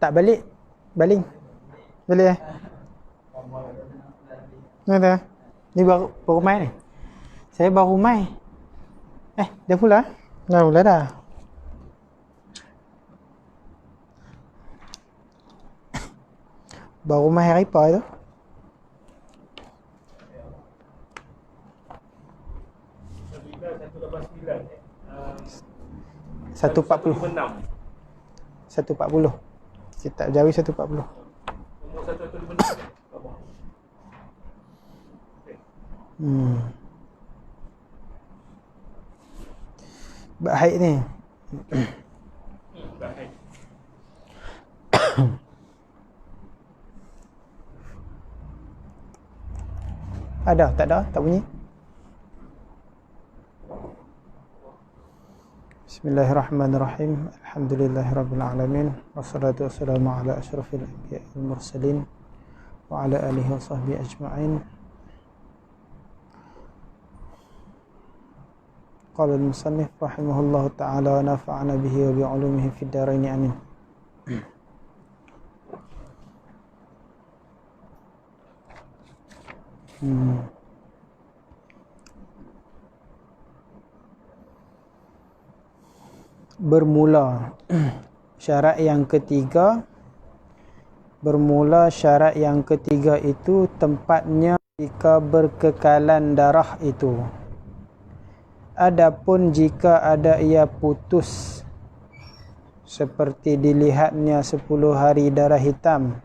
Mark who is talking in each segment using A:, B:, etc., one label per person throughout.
A: Tak balik? Baling? Boleh Ada. Ni baru main ni. Saya baru main. Dah pula? Dah pula dah. Baru main hari apa tu? Satu 40. 140. Kita jauh 140.
B: Umur 156.
A: Baik ni.
B: Baik.
A: Ada? Tak ada? Tak bunyi? Bismillahirrahmanirrahim. Alhamdulillahirrabbilalamin. Wassalatu wassalamu ala asyrafil anbiya'i wal mursalin wa ala alihi wa sahbihi ajma'in. Qala al-musannif rahimahullahu ta'ala wa nafa'ana bihi wa bi'ulumihi fid dharain amin. Bermula syarat yang ketiga. Bermula syarat yang ketiga itu tempatnya jika berkekalan darah itu. Adapun jika ada ia putus, seperti dilihatnya 10 hari darah hitam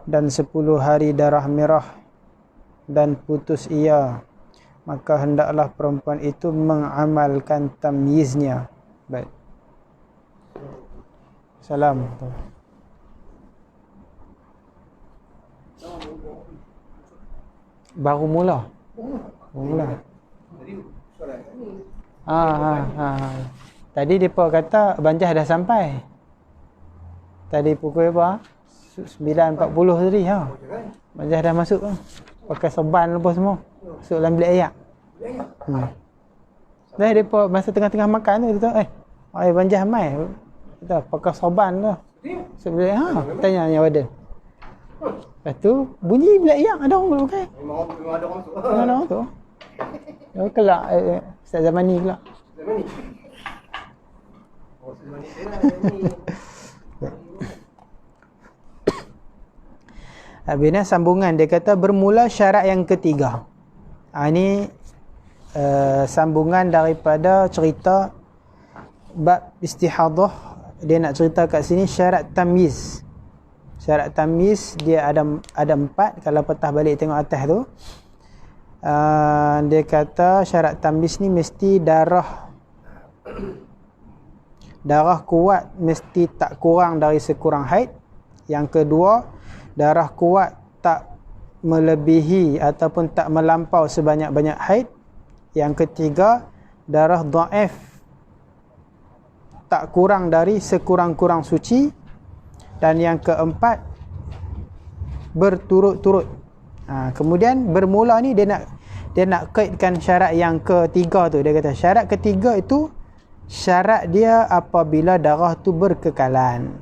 A: dan 10 hari darah merah dan putus ia, maka hendaklah perempuan itu mengamalkan tamyiznya. Baik. Salam. Baru mula. Tadi depa kata banjah dah sampai. Tadi pukul berapa? 9.40 tadi ha. Banjah dah masuk tu. Pakai sorban apa semua. Masuk dalam bilik ayak. Dah depa masa tengah-tengah makan tu banjah mai. Kita pakai sorban tu. Masuk bilik tanya warden. Lepas tu bunyi bilik ayak ada orang boleh pakai. Memang ada orang masuk. Ada orang tu. Kelak Ustaz Zamani kelak. Zamani. Oh, Zamani ni. Habisnya sambungan dia kata bermula syarat yang ketiga. Ini sambungan daripada cerita bab istihadah. Dia nak cerita kat sini syarat tamyiz. Syarat tamyiz dia ada 4. Kalau patah balik tengok atas tu. Dia kata syarat tamyiz ni mesti darah kuat mesti tak kurang dari sekurang haid. Yang kedua, darah kuat tak melebihi ataupun tak melampau sebanyak-banyak haid. Yang ketiga, darah dhaif tak kurang dari sekurang-kurang suci. Dan yang keempat, berturut-turut. Kemudian bermula ni dia nak kaitkan syarat yang ketiga tu. Dia kata syarat ketiga itu syarat dia apabila darah tu berkekalan.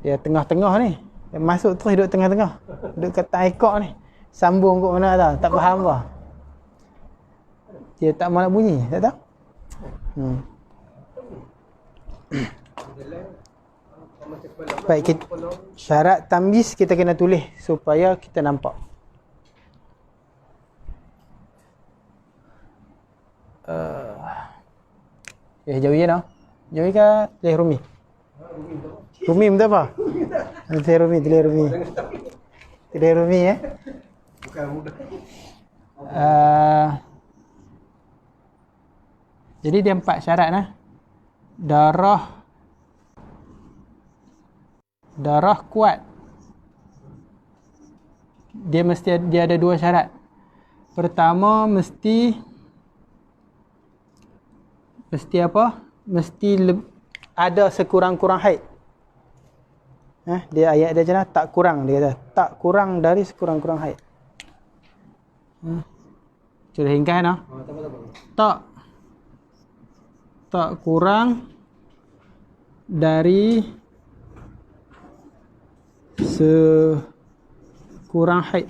A: Dia tengah-tengah ni. Dia masuk terus duduk tengah-tengah. Duduk kat ekor ni. Sambung kat mana tahu. Tak faham apa. Dia tak mahu nak bunyi. Tak tahu. Baik, syarat tamyiz kita kena tulis supaya kita nampak. Jauh je nak? Jauh ke tulis Rumi? Rumi betul apa? Tulis Rumi, tulis Rumi. Tulis Rumi Bukan mudah. Jadi dia 4 syarat Darah kuat. Dia ada 2 syarat. Pertama mesti apa? Mesti ada sekurang-kurang haid. Dia ayat dia macam mana? Tak kurang, dia kata. Tak kurang dari sekurang-kurang haid. Cuba ringkas Tak kurang dari sekurang haid.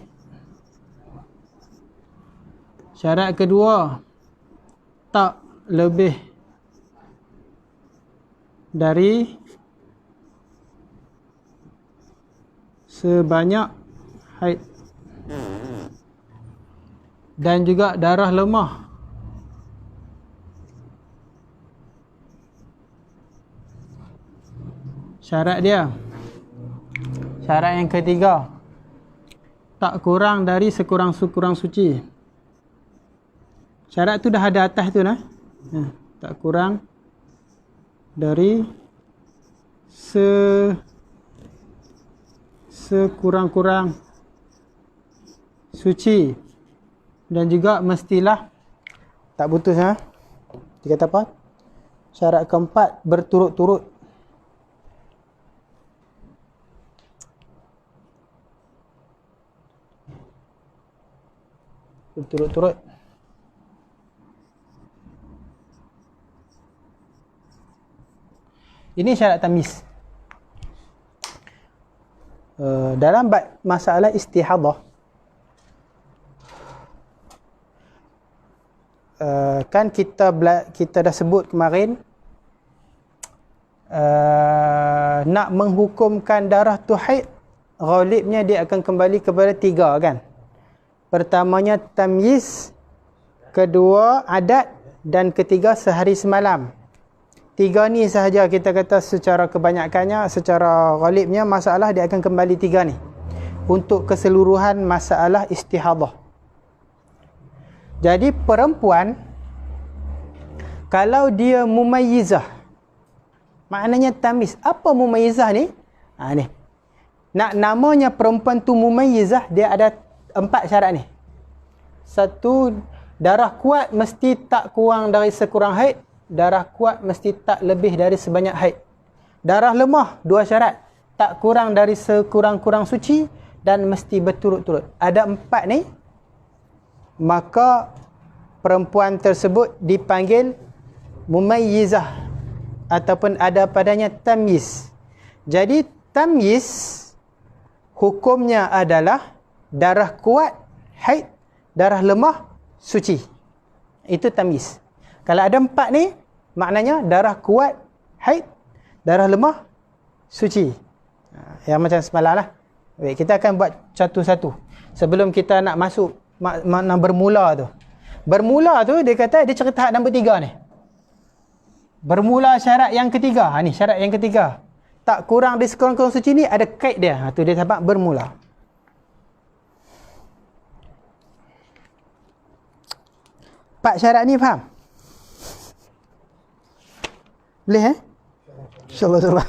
A: Syarat kedua, tak lebih dari sebanyak haid. Dan juga darah lemah syarat dia. Syarat yang ketiga, tak kurang dari sekurang-kurang suci. Syarat tu dah ada atas tu nah. Tak kurang dari sekurang-kurang suci. Dan juga mestilah, tak putus ha. Dia kata apa? Syarat keempat, berturut-turut. Berturut-turut. Ini syarat tamyiz. Dalam masalah istihadah, kan kita dah sebut kemarin, nak menghukumkan darah tu haid, ghalibnya dia akan kembali kepada 3 kan. Pertamanya tamyiz, kedua adat, dan ketiga sehari semalam. 3 ni sahaja kita kata secara kebanyakannya, secara ghalibnya masalah dia akan kembali 3 ni untuk keseluruhan masalah istihadah. Jadi perempuan kalau dia mumayyizah, maknanya tamyiz. Apa mumayyizah ni? Ni. Nak namanya perempuan tu mumayyizah, dia ada 4 syarat ni. 1, darah kuat mesti tak kurang dari sekurang haid. Darah kuat mesti tak lebih dari sebanyak haid. Darah lemah, 2 syarat. Tak kurang dari sekurang-kurang suci dan mesti berturut-turut. Ada 4 ni. Maka perempuan tersebut dipanggil mumayyizah ataupun ada padanya tamyiz. Jadi tamyiz hukumnya adalah darah kuat haid, darah lemah suci. Itu tamyiz. Kalau ada 4 ni, maknanya darah kuat haid, darah lemah suci. Yang macam semalam lah. Baik, kita akan buat satu-satu sebelum kita nak masuk makna bermula tu. Bermula tu dia kata dia cerita tahap nombor 3 ni. Bermula syarat yang ketiga. Ni syarat yang ketiga. Tak kurang dari sekurang-kurang suci ni ada kaid dia. Tu dia sebab bermula. Pak syarat ni faham? Boleh InsyaAllah.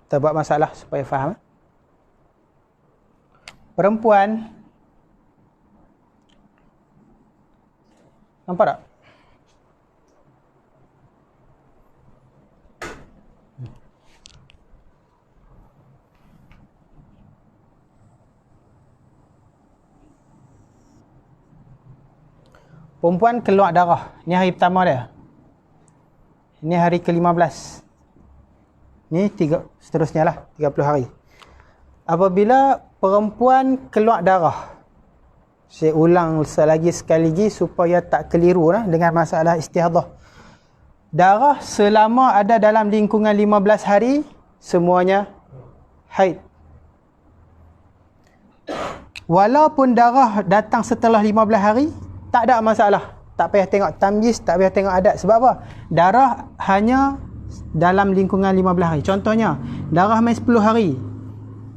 A: Kita buat masalah supaya faham. Perempuan, nampak tak? Perempuan keluar darah. Ini hari pertama dia. Ini hari ke-15. Ni seterusnya lah, 30 hari. Apabila perempuan keluar darah, saya ulang sekali lagi supaya tak keliru lah dengan masalah istihadah. Darah selama ada dalam lingkungan 15 hari, semuanya haid. Walaupun darah datang setelah 15 hari, tak ada masalah. Tak payah tengok tamyiz, tak payah tengok adat. Sebab apa? Darah hanya dalam lingkungan 15 hari. Contohnya, darah main 10 hari,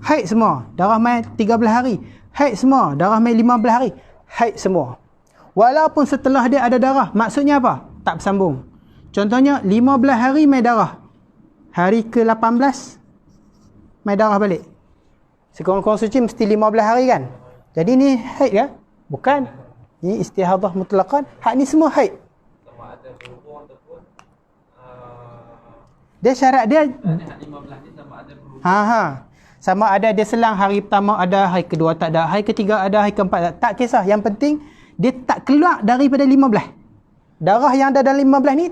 A: haid semua. Darah main 13 hari, haid semua. Darah main 15 hari, haid semua. Walaupun setelah dia ada darah, maksudnya apa? Tak bersambung. Contohnya, 15 hari main darah. Hari ke-18, main darah balik. Sekurang-kurang suci mesti 15 hari kan? Jadi ni haid ke? Bukan. Ini istihadah mutlaqan. Hak ni semua haid.
B: Sama ada berhubung ataupun
A: Dia syarat dia
B: Ni hak 15 ni sama ada berhubung.
A: sama ada dia selang hari pertama ada, hari kedua tak ada, hari ketiga ada, hari keempat tak. Tak kisah. Yang penting dia tak keluar daripada 15. Darah yang ada dalam 15 ni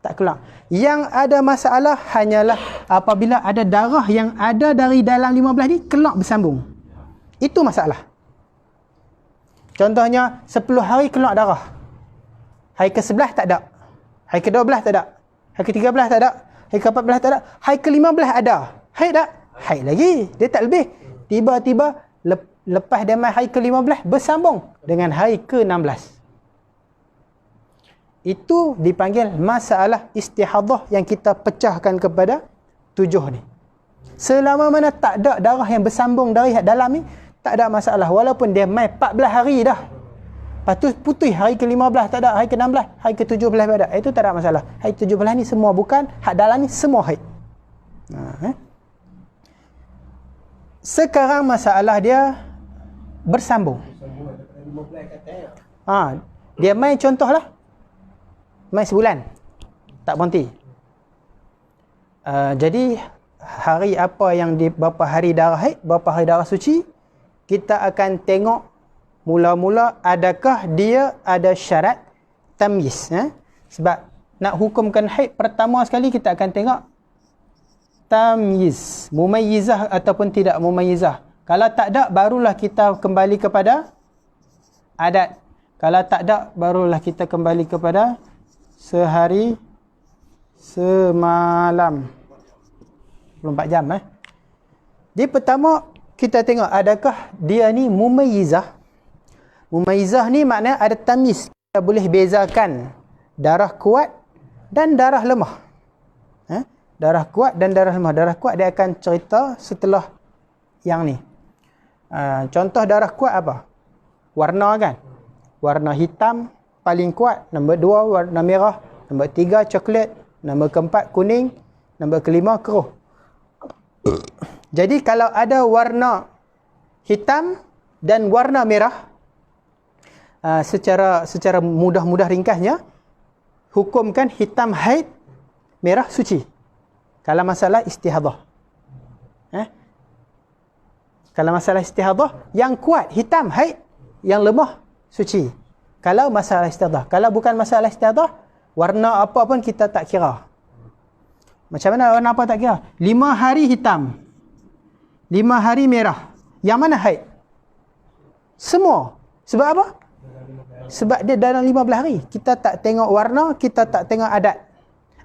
A: tak keluar. Yang ada masalah hanyalah apabila ada darah yang ada dari dalam 15 ni keluar bersambung. Itu masalah. Contohnya 10 hari keluar darah. Hari ke-11 tak ada. Hari ke-12 tak ada. Hari ke-13 tak ada. Hari ke-14 tak ada. Hari ke-15 ada. Haid tak? Haid lagi. Dia tak lebih. Tiba-tiba lepas dia main hari ke-15 bersambung dengan hari ke-16. Itu dipanggil masalah istihadah yang kita pecahkan kepada 7 ni. Selama mana tak ada darah yang bersambung dari dalam ni, tak ada masalah. Walaupun dia main 14 hari dah. Lepas tu putih hari ke-15 tak ada, hari ke-16, hari ke-17 tak ada. Itu tak ada masalah. Hari 17 ni semua bukan, hak dalam ni semua haid. Sekarang masalah dia bersambung. Dia main contohlah. Main sebulan. Tak berhenti. Jadi hari apa yang berapa hari darah haid, berapa hari darah suci, kita akan tengok mula-mula adakah dia ada syarat tamyiz. Sebab nak hukumkan haid pertama sekali kita akan tengok tamyiz, mumayyizah ataupun tidak mumayyizah. Kalau tak ada barulah kita kembali kepada adat. Kalau tak ada barulah kita kembali kepada sehari semalam 24 jam. Jadi pertama kita tengok adakah dia ni mumayyizah. Mumayyizah ni maknanya ada tamyiz. Kita boleh bezakan darah kuat dan darah lemah. Darah kuat dan darah lemah. Darah kuat dia akan cerita setelah yang ni. Contoh darah kuat apa? Warna kan? Warna hitam paling kuat. Nombor 2 warna merah. Nombor 3 coklat. Nombor keempat kuning. Nombor kelima keruh. Jadi kalau ada warna hitam dan warna merah, secara mudah-mudah ringkasnya, hukumkan hitam haid, merah suci. Kalau masalah istihadah. Kalau masalah istihadah, yang kuat hitam haid, yang lemah suci. Kalau masalah istihadah. Kalau bukan masalah istihadah, warna apa pun kita tak kira. Macam mana warna apa tak kira? 5 hari hitam, 5 hari merah. Yang mana haid? Semua. Sebab apa? Sebab dia dalam 15 hari. Kita tak tengok warna, kita tak tengok adat.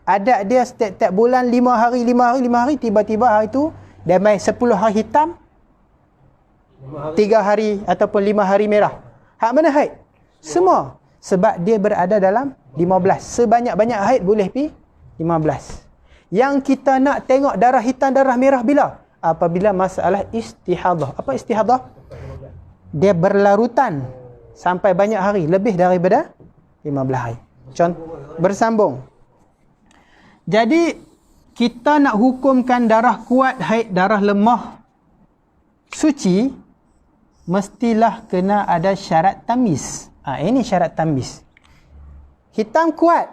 A: Adat dia setiap bulan 5 hari, 5 hari, 5 hari. Tiba-tiba hari tu, dia main 10 hari hitam, 3 hari ataupun 5 hari merah. Hak mana haid? Semua. Sebab dia berada dalam 15. Sebanyak-banyak haid boleh pi 15. Yang kita nak tengok darah hitam, darah merah bila? Apabila masalah istihadah. Apa istihadah? Dia berlarutan sampai banyak hari. Lebih daripada 15 hari. Bersambung. Jadi, kita nak hukumkan darah kuat, haid, darah lemah, suci, mestilah kena ada syarat tamyiz. Ini syarat tamyiz. Hitam kuat.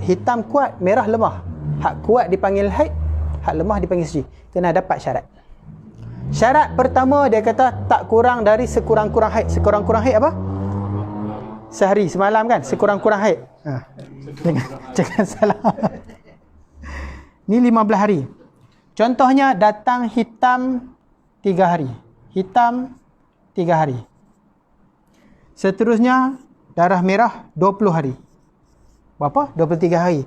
A: Hitam kuat, merah lemah. Hak kuat dipanggil haid, hak lemah dipanggil suci. Kena dapat syarat. Syarat pertama dia kata tak kurang dari sekurang-kurang haid. Sekurang-kurang haid apa? Sehari semalam kan? Sekurang-kurang haid. Jangan salah. Ni 15 hari. Contohnya datang hitam 3 hari. Hitam 3 hari. Seterusnya darah merah 20 hari. Berapa? 23 hari.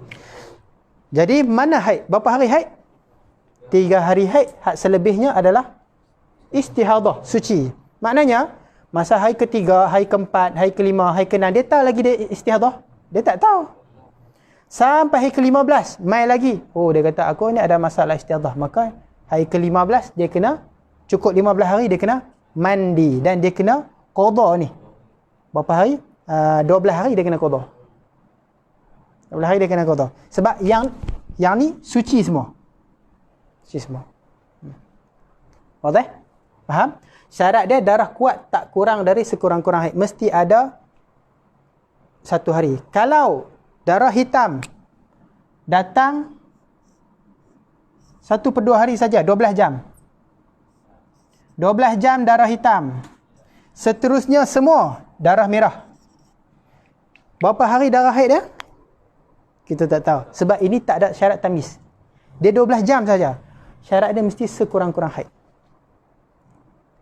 A: Jadi mana haid? Berapa hari haid? 3 hari haid. Hak selebihnya adalah istihadah, suci. Maknanya masa hari ketiga, hari keempat, hari kelima, hari keenam, dia tahu lagi dia istihadah? Dia tak tahu. Sampai hari ke-15, main lagi. Oh, dia kata aku ni ada masalah istihadah. Maka hari ke-15 dia kena, cukup 15 hari dia kena mandi. Dan dia kena qada ni. Berapa hari? 12 hari dia kena qada. 12 hari dia kena qada. Sebab yang ni suci semua. Suci semua. Faham? Faham? Syarat dia darah kuat tak kurang dari sekurang-kurang haid. Mesti ada 1 hari. Kalau darah hitam datang 1/2 hari saja, 12 jam. 12 jam darah hitam. Seterusnya semua darah merah. Berapa hari darah haid dia? Kita tak tahu. Sebab ini tak ada syarat tamyiz. Dia 12 jam saja. Syarat dia mesti sekurang-kurang haid.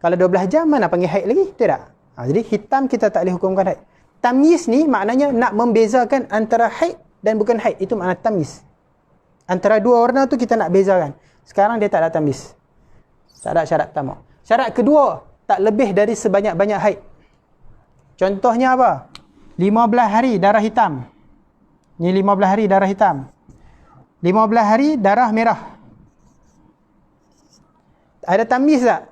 A: Kalau 12 jam mana panggil haid lagi? Tidak. Jadi hitam kita tak boleh hukumkan haid. Tamyiz ni maknanya nak membezakan antara haid dan bukan haid. Itu makna tamyiz. Antara dua warna tu kita nak bezakan. Sekarang dia tak ada tamyiz. Tak ada syarat tamak. Syarat kedua, tak lebih dari sebanyak-banyak haid. Contohnya apa? 15 hari darah hitam. Ni 15 hari darah hitam. 15 hari darah merah. Ada tamyiz tak?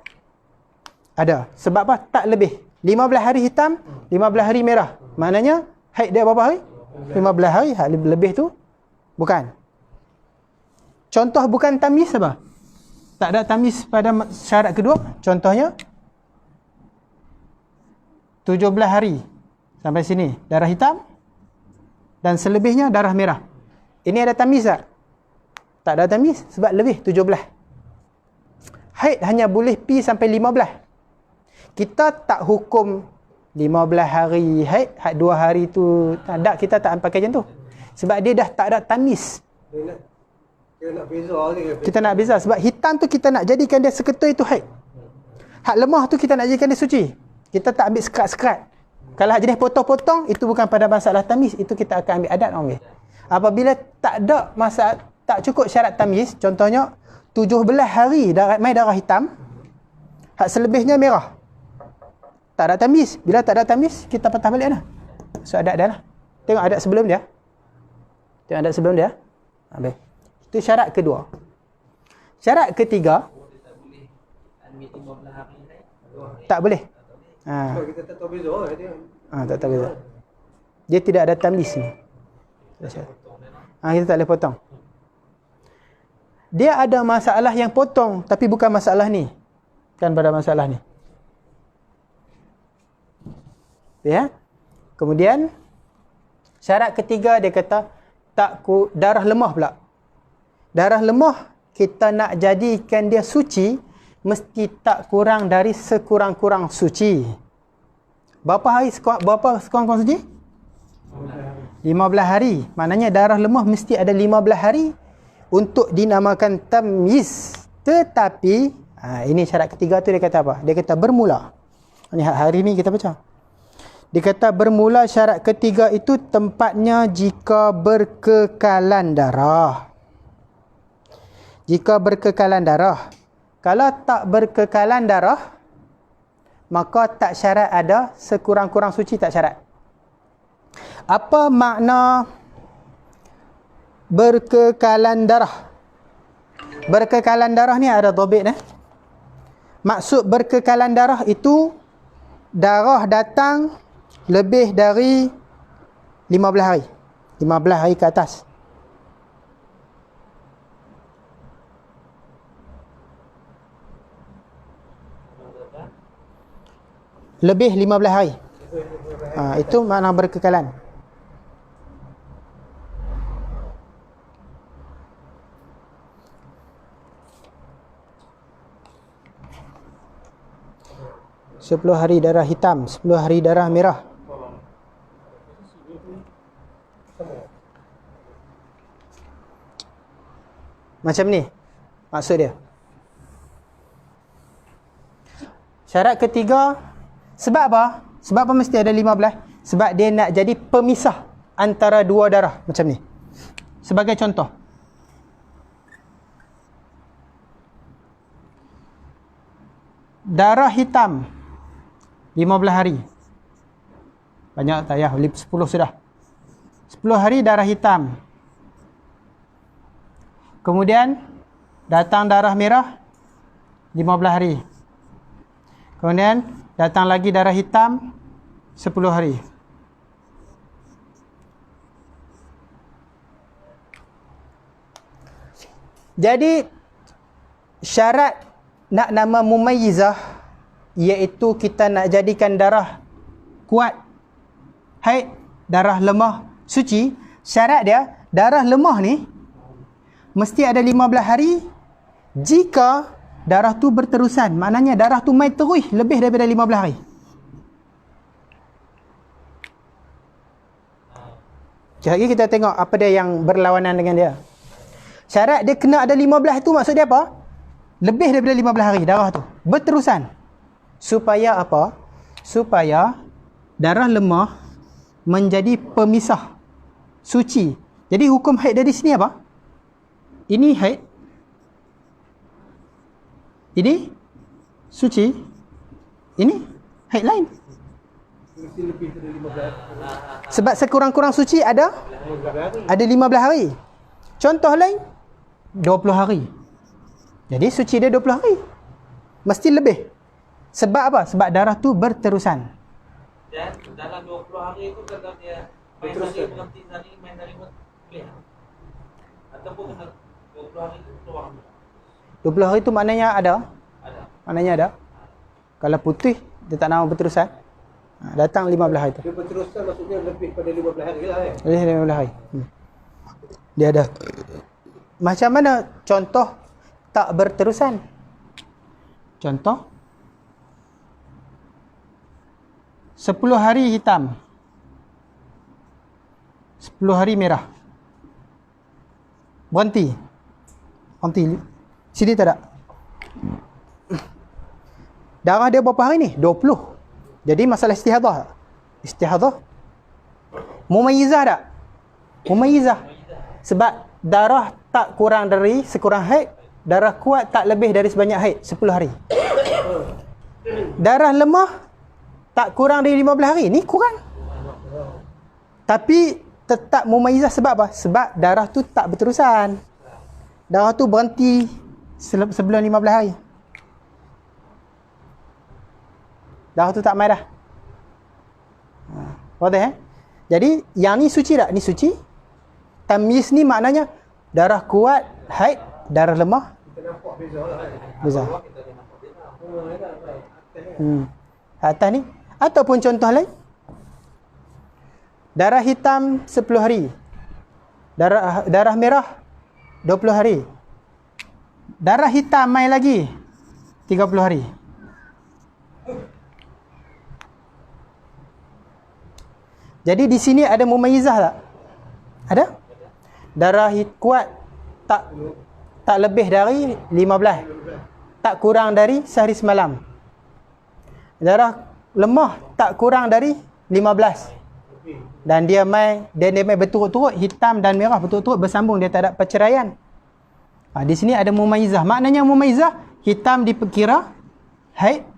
A: Ada. Sebab apa? Tak lebih. 15 hari hitam, 15 hari merah. Maknanya haid dia berapa hari? 15 hari. Lebih tu bukan. Contoh bukan tamyiz apa? Tak ada tamyiz pada syarat kedua. Contohnya 17 hari sampai sini darah hitam dan selebihnya darah merah. Ini ada tamyiz tak? Tak ada tamyiz sebab lebih 17. Haid hanya boleh pi sampai 15. Kita tak hukum 15 hari haid, 2 hari tu tak, kita tak pakai macam tu. Sebab dia dah tak ada tamyiz. Kita nak beza sebab hitam tu kita nak jadikan dia seketul itu haid. Hak lemah tu kita nak jadikan dia suci. Kita tak ambil sekat-sekat. Kalau hak jenis potong-potong itu bukan pada masalah tamyiz, itu kita akan ambil adat orang ambil. Apabila tak ada masalah, tak cukup syarat tamyiz, contohnya 17 hari mai darah hitam, hak selebihnya merah. Tak ada tamyiz. Bila tak ada tamyiz, kita patah balik dah. So adat dah lah. Tengok adat sebelum dia. Tengok adat sebelum dia. Habis. Itu syarat kedua. Syarat ketiga, tak boleh.
C: Kita tak tahu beza dia.
A: Tak tahu beza. Dia tidak ada tamyiz ni. Kita tak boleh potong. Dia ada masalah yang potong, tapi bukan masalah ni. Kan pada masalah ni. Ya. Kemudian syarat ketiga dia kata darah lemah pula. Darah lemah kita nak jadikan dia suci mesti tak kurang dari sekurang-kurang suci. Berapa sekurang-kurang suci? 15 hari. Maknanya darah lemah mesti ada 15 hari untuk dinamakan tamyiz. Tetapi ini syarat ketiga tu dia kata apa? Dia kata bermula. Ini hari ni kita baca. Dia kata bermula syarat ketiga itu tempatnya jika berkekalan darah. Jika berkekalan darah. Kalau tak berkekalan darah, maka tak syarat ada sekurang-kurang suci, tak syarat. Apa makna berkekalan darah? Berkekalan darah ni ada dhabit. Maksud berkekalan darah itu darah datang lebih dari 15 hari. 15 hari ke atas. Lebih 15 hari. Itu makna berkekalan. Sepuluh hari darah hitam, 10 hari darah merah. Macam ni maksud dia. Syarat ketiga, sebab apa? Sebab apa mesti ada 15? Sebab dia nak jadi pemisah antara dua darah macam ni. Sebagai contoh, darah hitam 15 hari. Banyak tak ya? 10 sudah. 10 hari darah hitam. Kemudian datang darah merah 15 hari. Kemudian datang lagi darah hitam 10 hari. Jadi syarat nak nama mumayyizah iaitu kita nak jadikan darah kuat, haid, darah lemah, suci. syarat dia, darah lemah ni mesti ada 15 hari jika darah tu berterusan. Maknanya darah tu mai terus lebih daripada 15 hari. Sekejap lagi kita tengok apa dia yang berlawanan dengan dia. Syarat dia kena ada 15 tu maksud dia apa? Lebih daripada 15 hari darah tu. Berterusan. Supaya apa? Supaya darah lemah menjadi pemisah suci. Jadi hukum haid dari sini apa? Ini haid. Ini suci. Ini haid lain.
C: Mesti lebih dari 15
A: Sebab sekurang-kurang suci ada
C: 15 hari.
A: ada 15 hari. Contoh lain 20 hari. Jadi suci dia 20 hari. Mesti lebih. Sebab apa? Sebab darah tu berterusan.
B: Dan dalam 20 hari itu kalau dia main hari berhenti hari, main hari boleh. Ataupun kena 20 hari itu keluar.
A: 20 hari tu maknanya ada.
B: Ada.
A: Maknanya ada. Kalau putih dia tak nama berterusan. Datang 15 hari tu.
C: Dia berterusan maksudnya lebih pada 15 hari lah
A: Lebih 15 hari. Dia ada. Macam mana contoh tak berterusan? Contoh 10 hari hitam, 10 hari merah. Berhenti. Sini tak ada. Darah dia berapa hari ni? 20. Jadi masalah istihadah. Istihadah mumayyizah tak? Mumayyizah. Sebab darah tak kurang dari sekurang haid, darah kuat tak lebih dari sebanyak haid 10 hari. Darah lemah tak kurang dari 15 hari. Ni kurang. Tapi tetap mumayyizah sebab apa? Sebab darah tu tak berterusan. Darah tu berhenti sebelum 15 hari. Darah tu tak mai dah. Wadah Jadi yang ni suci tak? Ni suci. Tamyiz ni maknanya darah kuat, haid, darah lemah.
C: Kita nampak beza lah
A: Beza. Atas ni. Ataupun contoh lain. Darah hitam 10 hari. Darah merah 20 hari. Darah hitam mai lagi 30 hari. Jadi di sini ada mumayyizah tak? Ada? Darah kuat tak lebih dari 15. Tak kurang dari sehari semalam. Darah lemah tak kurang dari 15. Dan dia mai berturut-turut, hitam dan merah berturut-turut bersambung, dia tak ada perceraian. Di sini ada mumayyizah. Maknanya mumayyizah, hitam dikira haid,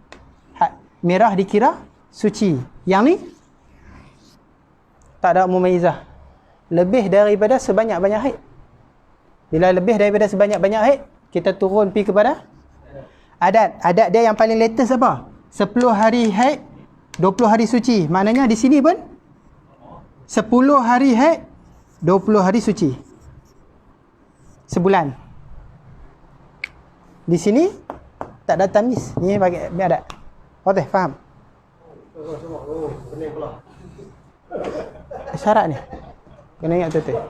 A: merah dikira suci. Yang ni tak ada mumayyizah. Lebih daripada sebanyak-banyak haid. Bila lebih daripada sebanyak-banyak haid, kita turun pergi kepada adat. Adat dia yang paling latest apa? 10 hari haid, 20 hari suci. Maknanya di sini pun 10 hari haid, 20 hari suci. Sebulan. Di sini tak ada tamyiz. Ni bagi adat. Okey, faham?
C: Oh, pening pula.
A: Syarat ni kena ingat betul-betul.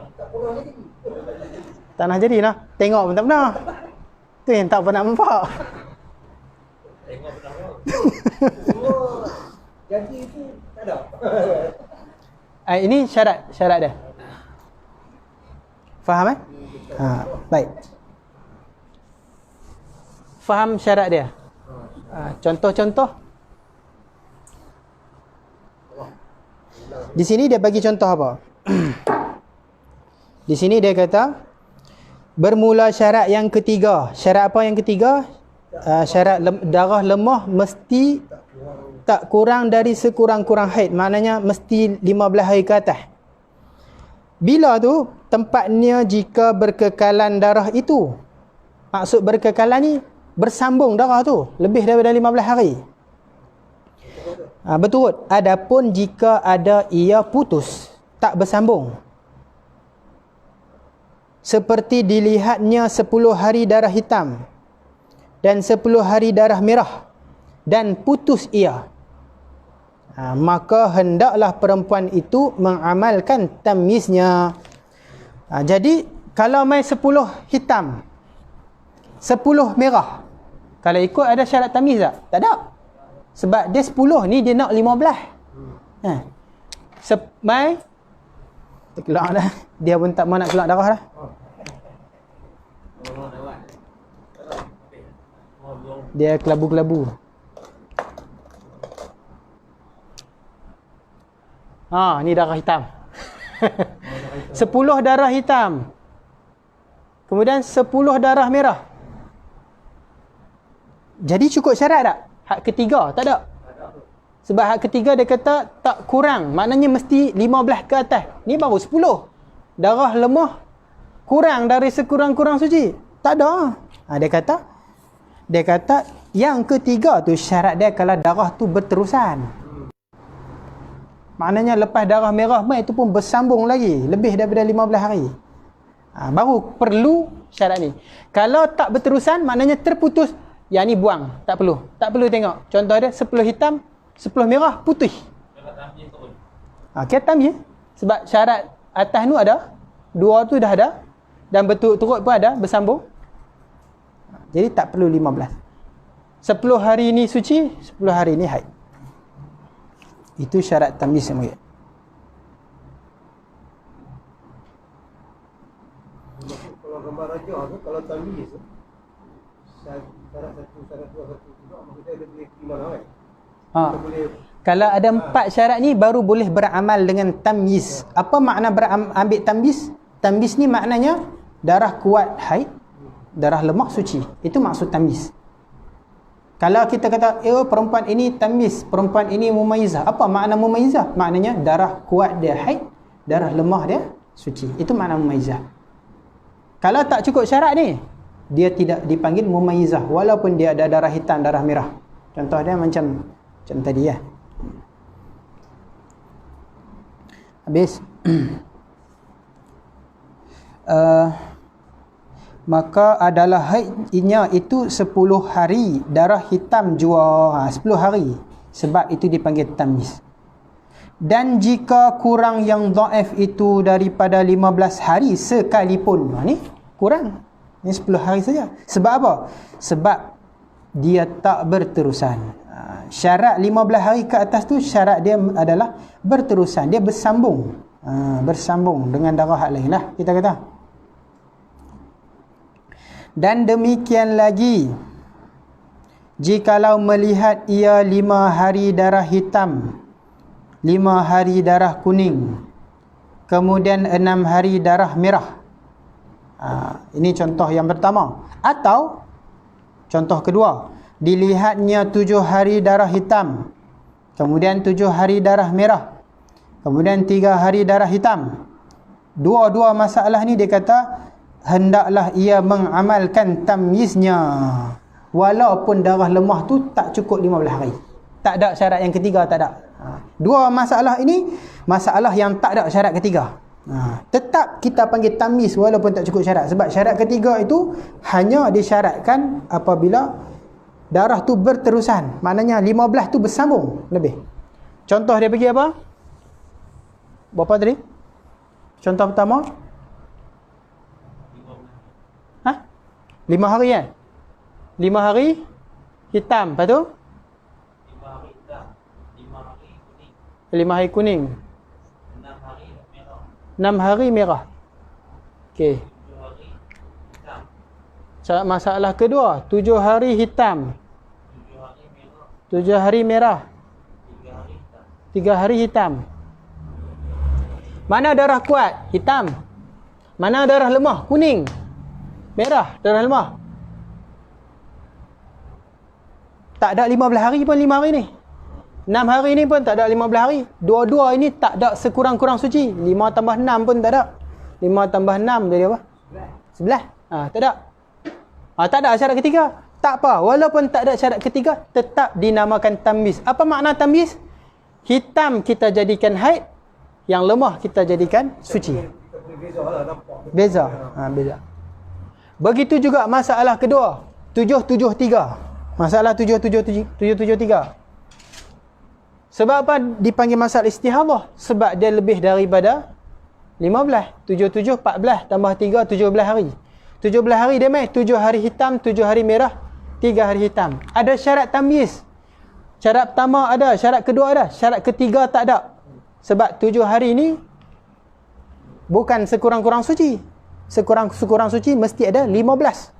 A: Tak nak jadi lah. Tengok pun tak pernah. Tu yang tak pernah nampak.
C: Jadi itu tak ada.
A: Ini syarat dia. Faham baik. Faham syarat dia. Contoh-contoh. Di sini dia bagi contoh apa? Di sini dia kata bermula syarat yang ketiga. Syarat apa yang ketiga? Syarat darah lemah mesti tak kurang dari sekurang-kurang haid. Maknanya mesti 15 hari ke atas. Bila tu tempatnya jika berkekalan darah itu. Maksud berkekalan ni bersambung darah tu lebih daripada 15 hari. Berturut. Adapun jika ada ia putus, tak bersambung, seperti dilihatnya 10 hari darah hitam dan 10 hari darah merah dan putus ia, maka hendaklah perempuan itu mengamalkan tamyiznya. Jadi kalau main 10 hitam, 10 merah, kalau ikut ada syarat tamyiz tak? Tak ada. Sebab dia 10 ni dia nak 15. Mai keluar dah. Dia pun tak mau nak keluar darah dah. Dia kelabu-kelabu. Ni darah hitam. 10 darah hitam. Kemudian 10 darah merah. Jadi cukup syarat tak? Hak ketiga tak ada. Sebab hak ketiga dia kata tak kurang. Maknanya mesti 15 ke atas. Ni baru 10. Darah lemah kurang dari sekurang-kurang suci. Tak ada. Dia kata yang ketiga tu syarat dia kalau darah tu berterusan. Maknanya lepas darah merah mai itu pun bersambung lagi lebih daripada 15 hari. Baru perlu syarat ni. Kalau tak berterusan maknanya terputus. Yang ni buang, tak perlu. Tak perlu tengok. Contoh dia 10 hitam, 10 merah putih. Kita tamyiz. Sebab syarat atas tu ada, 2 tu dah ada dan berturut-turut pun ada bersambung. Jadi tak perlu 15. 10 hari ni suci, 10 hari ni haid. Itu syarat tamyiz yang mulia.
C: Kalau gambar raja tu, kalau tamyiz tu, syarat 1, syarat 2, syarat 3, maksudnya dia boleh pergi mana kan?
A: Kalau ada 4 syarat ni baru boleh beramal dengan tamyiz. Apa makna ambil tamyiz? Tamyiz ni maknanya darah kuat haid, darah lemah suci. Itu maksud tamyiz. Kalau kita kata perempuan ini tamyiz, perempuan ini mumayyizah. Apa makna mumayyizah? Maknanya darah kuat dia haid, darah lemah dia suci. Itu makna mumayyizah. Kalau tak cukup syarat ni, dia tidak dipanggil mumayyizah walaupun dia ada darah hitam, darah merah. Contoh dia macam tadi ya. Habis. Maka adalah haidnya itu 10 hari, darah hitam jua 10 hari. Sebab itu dipanggil tamyiz. Dan jika kurang yang dhaif itu daripada 15 hari sekalipun. Ni kurang. Ini 10 hari saja. Sebab apa? Sebab dia tak berterusan. Syarat 15 hari ke atas tu syarat dia adalah berterusan. Dia bersambung. Bersambung dengan darah hak lain lah kita kata. Dan demikian lagi jikalau melihat ia 5 hari darah hitam, 5 hari darah kuning, kemudian 6 hari darah merah. Ini contoh yang pertama. Atau contoh kedua, dilihatnya 7 hari darah hitam, kemudian 7 hari darah merah, kemudian 3 hari darah hitam. Dua-dua masalah ni dia kata hendaklah ia mengamalkan tamyiznya walaupun darah lemah tu tak cukup 15 hari. Tak ada syarat yang ketiga, tak ada. Dua masalah ini masalah yang tak ada syarat ketiga. Tetap kita panggil tamyiz walaupun tak cukup syarat. Sebab syarat ketiga itu hanya disyaratkan apabila darah tu berterusan. Maknanya 15 tu bersambung lebih. Contoh dia bagi apa? Berapa tadi? Contoh pertama 5 hari kan? 5 hari hitam. Lepas tu
B: 5 hari hitam, 5 hari kuning,
A: 5 hari kuning,
B: 6 hari merah,
A: 6 hari merah. Okey.
B: 7 hari hitam,
A: Masalah kedua 7 hari hitam,
B: 7 hari merah,
A: 7 hari merah,
B: 3 hari hitam.
A: 3 hari hitam. Mana darah kuat? Hitam. Mana darah lemah? Kuning. Merah, darah lemah. Tak ada 15 hari pun 5 hari ni. 6 hari ni pun tak ada 15 hari. Dua-dua ini tak ada sekurang-kurang suci. 5 tambah 6 pun tak ada. 5 tambah 6 jadi apa? 11. Tak ada. Tak ada syarat ketiga. Tak apa. Walaupun tak ada syarat ketiga, tetap dinamakan tamyiz. Apa makna tamyiz? Hitam kita jadikan haid, yang lemah kita jadikan suci.
C: Beza lah, nampak.
A: Beza. Beza. Begitu juga masalah kedua, 773. Masalah 773. Sebab apa dipanggil masalah istihadah? Sebab dia lebih daripada 15. 7, 7, 14 tambah 3, 17 hari. 17 hari dia mai 7 hari hitam, 7 hari merah, 3 hari hitam. Ada syarat tamyiz. Syarat pertama ada, syarat kedua ada, syarat ketiga tak ada. Sebab 7 hari ni bukan sekurang-kurang suci. Sekurang-kurang suci mesti ada 15.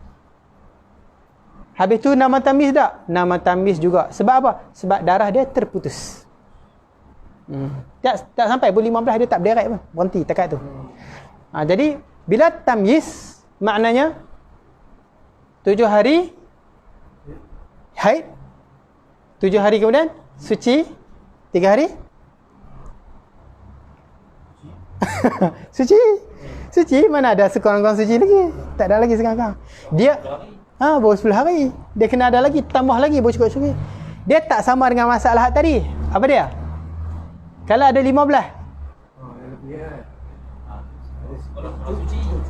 A: Habis tu nama tamyiz tak? Nama tamyiz juga. Sebab apa? Sebab darah dia terputus. Tak sampai pun 15 dia tak berderet pun. Berhenti tekat tu. Jadi bila tamyiz maknanya 7 hari haid, 7 hari kemudian suci, 3 hari suci. Suci mana ada sekurang-kurang suci lagi. Tak ada lagi sekarang. Dia baru 10 hari. Dia kena ada lagi, tambah lagi baru cukup suci. Dia tak sama dengan masalah tadi. Apa dia? Kalau ada 15,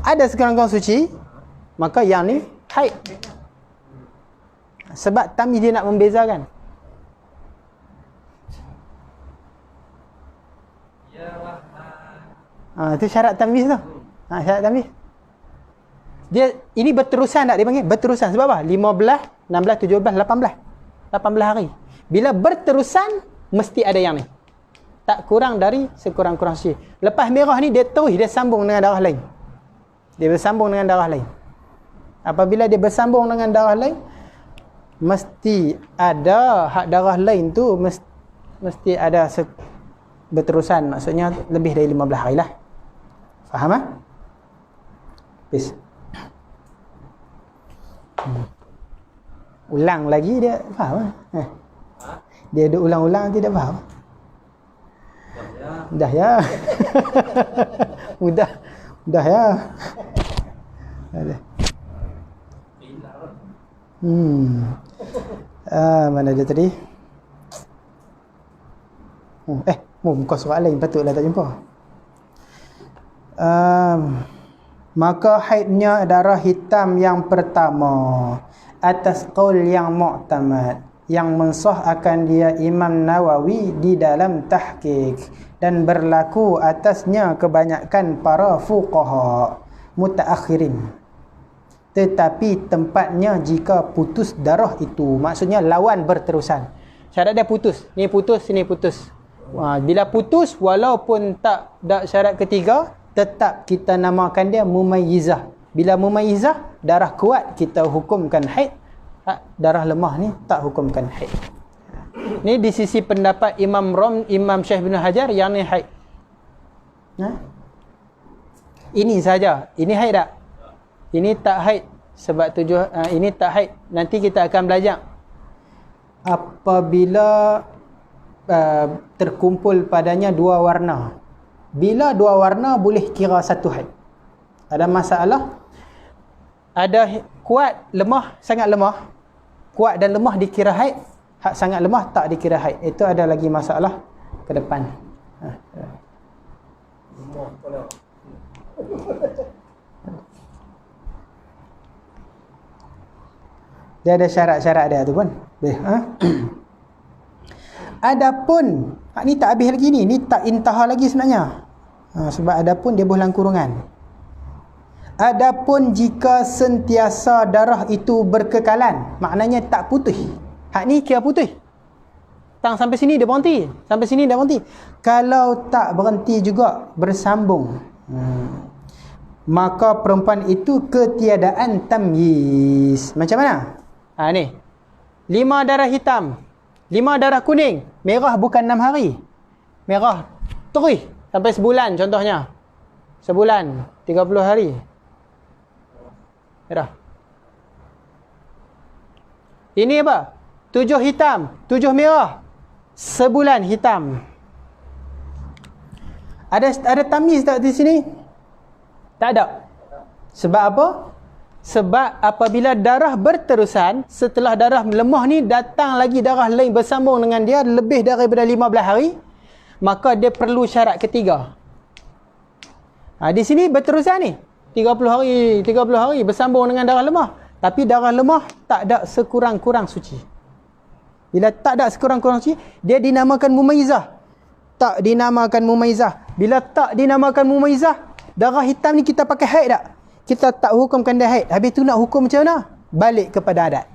A: ada sekurang-kurang suci, maka yang ni haid. Sebab tamyiz dia nak membezakan. Itu syarat tamyiz tu. Syarat tamyiz. Dia ini berterusan tak dia panggil? Berterusan. Sebab apa? 15, 16, 17, 18. 18 hari. Bila berterusan mesti ada yang ni. Tak kurang dari sekurang-kurang suci. Lepas merah ni dia terus dia sambung dengan darah lain. Dia bersambung dengan darah lain. Apabila dia bersambung dengan darah lain, mesti ada hak darah lain tu mesti ada berterusan. Maksudnya lebih dari 15 hari lah. Faham tak? Peace. Ulang lagi dia faham tak? Dia ada ulang-ulang tidak faham. Dah ya. Mudah ya. Ada. Mana dia tadi? Muka surat lain patutlah tak jumpa. Maka haidnya darah hitam yang pertama atas qaul yang mu'tamad, yang mensah akan dia Imam Nawawi di dalam tahqiq, dan berlaku atasnya kebanyakan para fuqaha mutaakhirin. Tetapi tempatnya jika putus darah itu, maksudnya lawan berterusan. Syarat dia putus, ni putus, sini putus. Bila putus walaupun tak ada syarat ketiga, tetap kita namakan dia mumayyizah. Bila mumayyizah, darah kuat kita hukumkan haid, darah lemah ni tak hukumkan haid. Ni di sisi pendapat Imam Syekh bin Hajar yang ni haid. Ini saja. Ini haid tak? Ini tak haid. Sebab ini tak haid. Nanti kita akan belajar. Apabila terkumpul padanya dua warna. Bila dua warna boleh kira satu haid. Ada masalah? Ada kuat, lemah, sangat lemah. Kuat dan lemah dikira haid. Hak sangat lemah tak dikira haid. Itu ada lagi masalah ke depan. Dia ada syarat-syarat dia tu pun. Adapun ni tak habis lagi ni tak intaha lagi sebenarnya. Sebab adapun dia bulan kurungan. Adapun jika sentiasa darah itu berkekalan, maknanya tak putih. Hak ni kira putih. Tang sampai sini dia berhenti, sampai sini dia berhenti. Kalau tak berhenti juga bersambung, maka perempuan itu ketiadaan tamyiz. Macam mana? Ni 5 darah hitam, 5 darah kuning, merah bukan 6 hari. Merah terus sampai sebulan contohnya. Sebulan 30 hari. Merah. Ini apa? 7 hitam, 7 merah. Sebulan hitam. Ada tamyiz tak di sini? Tak ada. Sebab apa? Sebab apabila darah berterusan, setelah darah lemah ni datang lagi darah lain bersambung dengan dia lebih daripada 15 hari, maka dia perlu syarat ketiga. Di sini berterusan ni 30 hari bersambung dengan darah lemah. Tapi darah lemah tak ada sekurang-kurang suci. Bila tak ada sekurang-kurang suci, dia dinamakan mumayyizah. tak dinamakan mumaizah. Bila tak dinamakan mumaizah, darah hitam ni kita pakai haid tak? Kita tak hukumkan dia haid. Habis tu nak hukum macam mana? Balik kepada adat.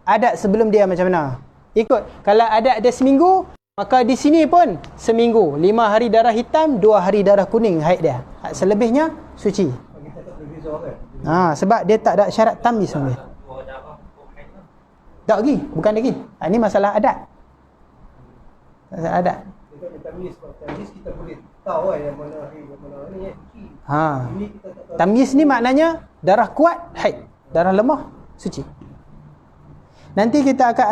A: Adat sebelum dia macam mana? Ikut. Kalau adat dia seminggu, maka di sini pun seminggu. 5 hari darah hitam, 2 hari darah kuning haid dia. Selebihnya suci.
C: Kita tak berbeza kan?
A: Sebab dia tak ada syarat tamyiz sebenarnya. Tak lagi, bukan lagi. Ini masalah adat. Masalah adat.
C: Kita ada tamyiz. Tamyiz kita boleh tahu kan yang mana hari, yang mana ni yang suci. Ini kita tak tahu.
A: Tamyiz ni maknanya darah kuat haid, darah lemah suci. Nanti kita akan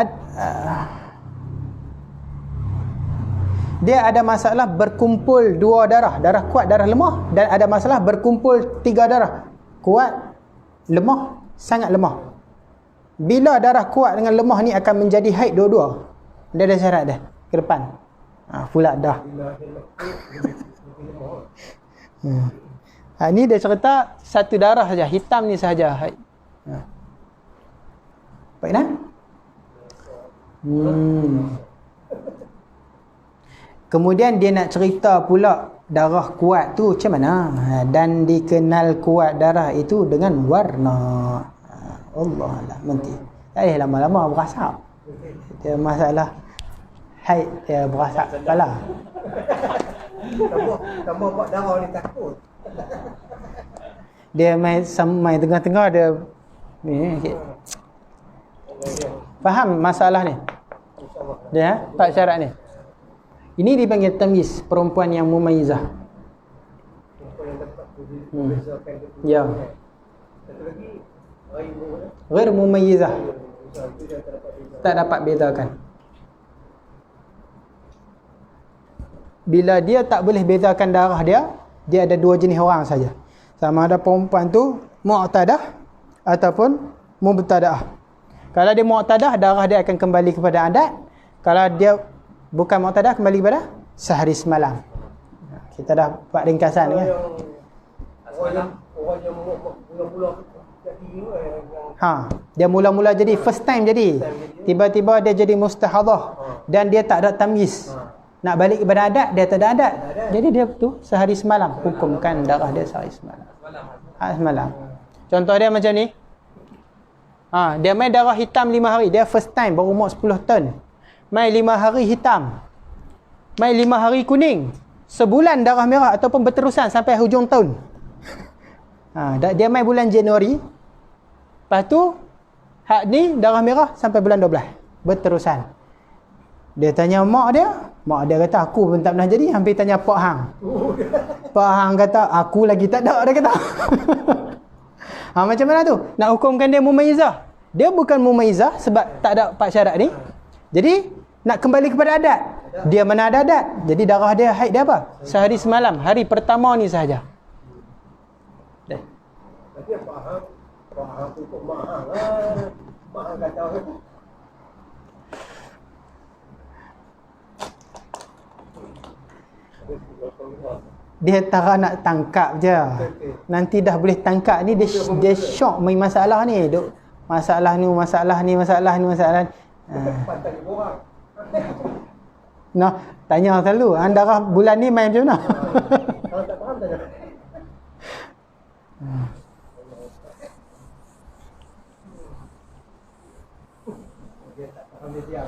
A: dia ada masalah berkumpul 2 darah, darah kuat, darah lemah, dan ada masalah berkumpul 3 darah, kuat, lemah, sangat lemah. Bila darah kuat dengan lemah ni akan menjadi haid dua-dua. Dia ada syarat dah ke depan. Pula dah. Ni dia cerita satu darah saja, hitam ni sahaja haid. Baik kan? Kemudian dia nak cerita pula darah kuat tu macam mana, dan dikenal kuat darah itu dengan warna. Allah lah, nanti tak boleh lama-lama berasap. Dia masalah haid dia berasap kepala.
C: Tambah buat darah ni takut.
A: Dia main tengah-tengah dia ni sikit. Faham masalah ni? Dia tak syarat ni. Ini dipanggil tamyiz, perempuan yang mumayyizah.
C: Perempuan yang dapat membezakan
A: Ya.
C: Satu lagi
A: Ghair mumayyizah. Tak dapat bezakan. Bila dia tak boleh bezakan darah dia, dia ada 2 jenis orang saja. Sama ada perempuan tu mu'tadah ataupun mubtadaah. Kalau dia mu'tadah, darah dia akan kembali kepada adat. Kalau dia bukan mu'tadah, kembali kepada sehari semalam. Kita dah buat ringkasan kan.
C: orang yang mula-mula jadi
A: Dia mula-mula jadi first time jadi. Tiba-tiba dia jadi mustahadah dan dia tak ada tamyiz. Nak balik kepada adat, dia tak ada adat. Jadi dia tu sehari semalam, hukumkan darah dia sehari semalam. Semalam. Contoh dia macam ni. Dia main darah hitam 5 hari. Dia first time, baru umur 10 tahun. Main 5 hari hitam. Main 5 hari kuning. Sebulan darah merah ataupun berterusan sampai hujung tahun. Dia main bulan Januari. Lepas tu, hak ni darah merah sampai bulan 12. Berterusan. Dia tanya mak dia. Mak dia kata, aku pun tak pernah jadi. Hampir tanya Pak Hang. Pak Hang kata, aku lagi tak ada. Dia kata. Macam mana tu? Nak hukumkan dia mumayyizah. Dia bukan mumayyizah sebab tak ada 4 syarat ni. Jadi, nak kembali kepada adat. Dia mana ada adat. Jadi, darah dia, haid dia apa? Sehari semalam. Hari pertama ni sahaja.
C: Tapi Pak Hang tu kok Mak Hang lah. Mak Hang kata
A: dia tak nak tangkap je. Nanti dah boleh tangkap ni, dia syok main masalah ni. Masalah ni. Nah, tanya selalu, darah bulan ni main macam mana?
C: kalau tak faham tanya. Dia tak faham dia diam.